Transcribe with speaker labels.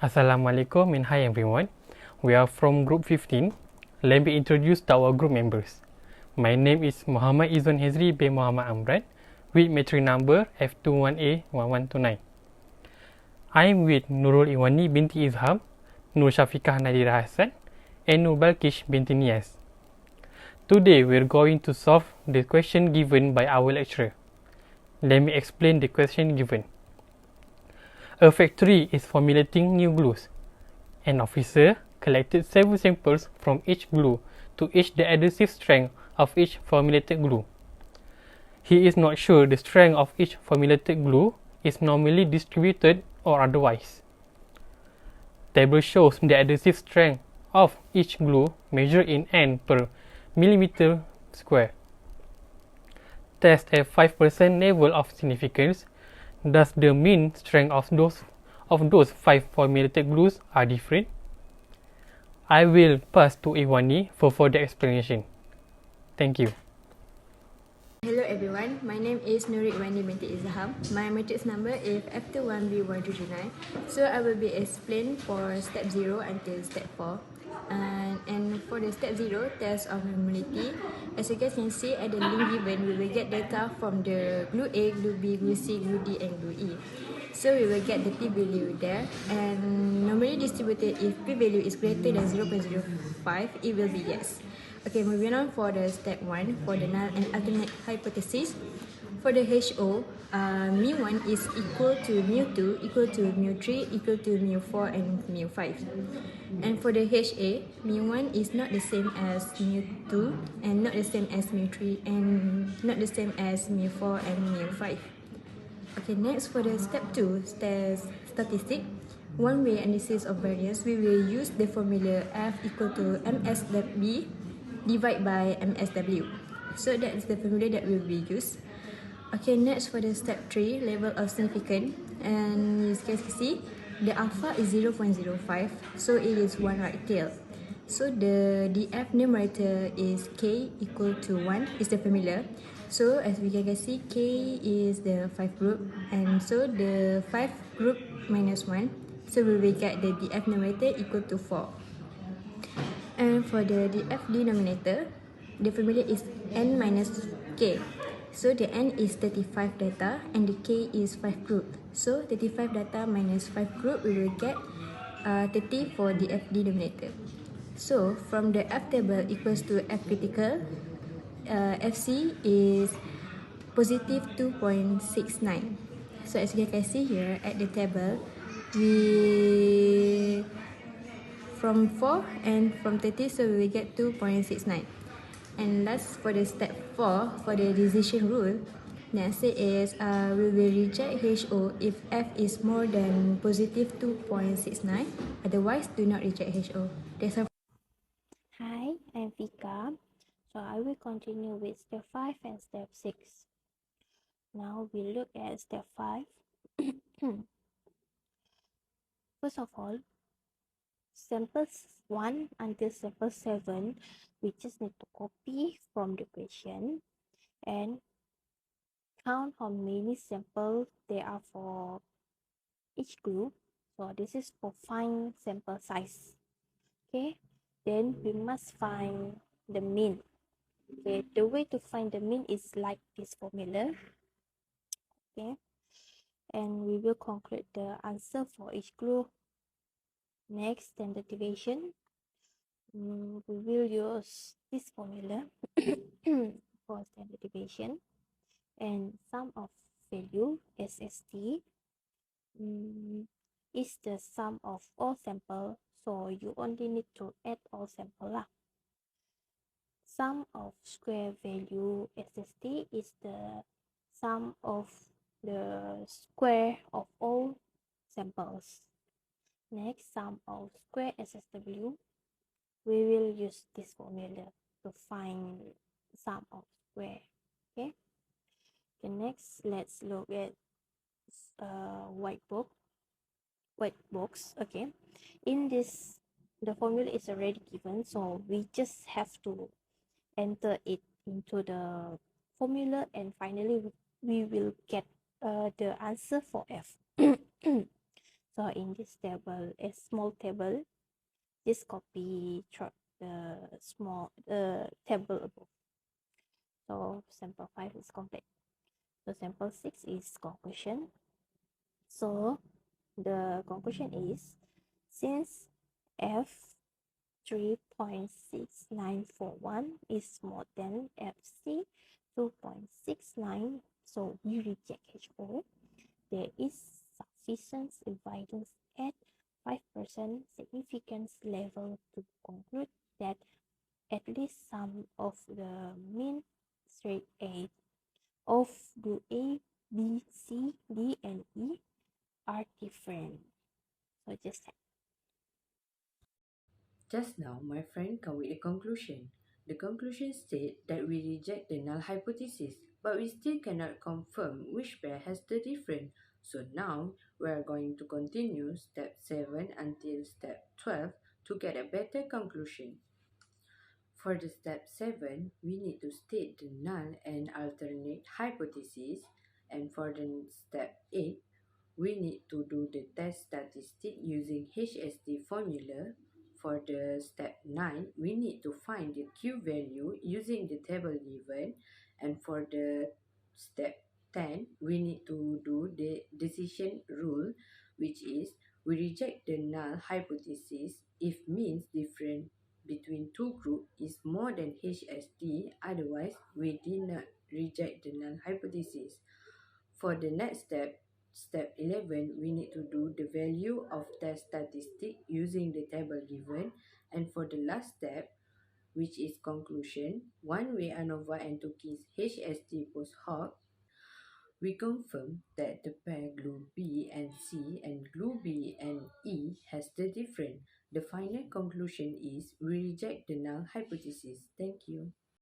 Speaker 1: Assalamualaikum and hi everyone. We are from group 15. Let me introduce our group members. My name is Muhammad Izwan Hezri bin Muhammad Amran with matric number F21A1129. I am with Nurul Iwani binti Izham, Nur Syafiqah Nadira Hassan and Nur Balkish binti Nias. Today we are going to solve the question given by our lecturer. Let me explain the question given. A factory is formulating new glues. An officer collected several samples from each glue to gauge the adhesive strength of each formulated glue. He is not sure the strength of each formulated glue is normally distributed or otherwise. Table shows the adhesive strength of each glue measured in N per millimeter square. Test at 5% level of significance. Does the mean strength of those 5 formulated glues are different? I will pass to Iwani for further explanation. Thank you.
Speaker 2: Hello everyone, my name is Nuri Iwani binti Izham. My matrix number is F21B129. So I will be explained for step 0 until step 4. And for the step 0, test of normality, as you guys can see at the link given, we will get data from the glue A, glue B, glue C, glue D and glue E. So we will get the p value there, and normally distributed, if p value is greater than 0.05, it will be yes. Okay, moving on for the step 1 for the null and alternate hypothesis. For the HO, mu1 is equal to mu2 equal to mu3 equal to mu4 and mu5. And for the HA, mu1 is not the same as mu2 and not the same as mu3 and not the same as mu4 and mu5. Okay, next for the step 2, statistic. One-way analysis of variance, we will use the formula F equal to MSW divided by MSW. So that is the formula that will be used. Okay, next for the step 3, level of significance. And you guys can see, the alpha is 0.05, so it is one right tail. So the DF numerator is K equal to 1 is the formula. So as we can see, K is the 5 group, and so the 5 group minus 1, so we will get the DF numerator equal to 4. And for the DF denominator, the formula is N minus K. So the N is 35 data and the K is 5 group. So 35 data minus 5 group, we will get 30 for the F denominator. So from the F table equals to F critical, FC is positive 2.69. So as you can see here at the table, we from 4 and from 30, so we will get 2.69. And last for the step 4 for the decision rule, next is we will reject HO if F is more than positive 2.69. Otherwise, do not reject HO. That's all.
Speaker 3: Hi, I'm Vika. So I will continue with step 5 and step 6. Now we look at step 5. First of all, samples 1 until sample 7, we just need to copy from the question and count how many samples there are for each group. So this is for find sample size. Okay, then we must find the mean. Okay, the way to find the mean is like this formula. Okay, and we will conclude the answer for each group. Next, standard deviation. We will use this formula for standard deviation, and sum of value SST is the sum of all sample, so you only need to add all sample lah. Sum of square value SST is the sum of the square of all samples. Next, sum of square SSW, we will use this formula to find sum of square. Okay, next let's look at white box. Okay, in this the formula is already given, so we just have to enter it into the formula, and finally we will get the answer for F. So in this table, a small table, just copy the small table above. So sample 5 is complete. So sample 6 is conclusion. So the conclusion is, since f 3.6941 is more than fc 2.69, so we reject HO. There is sufficient evidence at 5% significance level to conclude that at least some of the mean straight A of group A, B, C, D, and E are different. So just
Speaker 4: Just now, my friend come with a conclusion. The conclusion states that we reject the null hypothesis, but we still cannot confirm which pair has the difference. So now, we are going to continue step 7 until step 12 to get a better conclusion. For the step 7, we need to state the null and alternate hypothesis, and for the step 8, we need to do the test statistic using HSD formula. For the step 9, we need to find the Q value using the table given, and for the step 10, we need to do the decision rule, which is we reject the null hypothesis if means different between two groups is more than HSD, otherwise we did not reject the null hypothesis. For the next step, step 11, we need to do the value of test statistic using the table given. And for the last step, which is conclusion, one way ANOVA and Tukey's HSD post hoc, we confirm that the pair glue B and C and glue B and E has the difference. The final conclusion is we reject the null hypothesis. Thank you.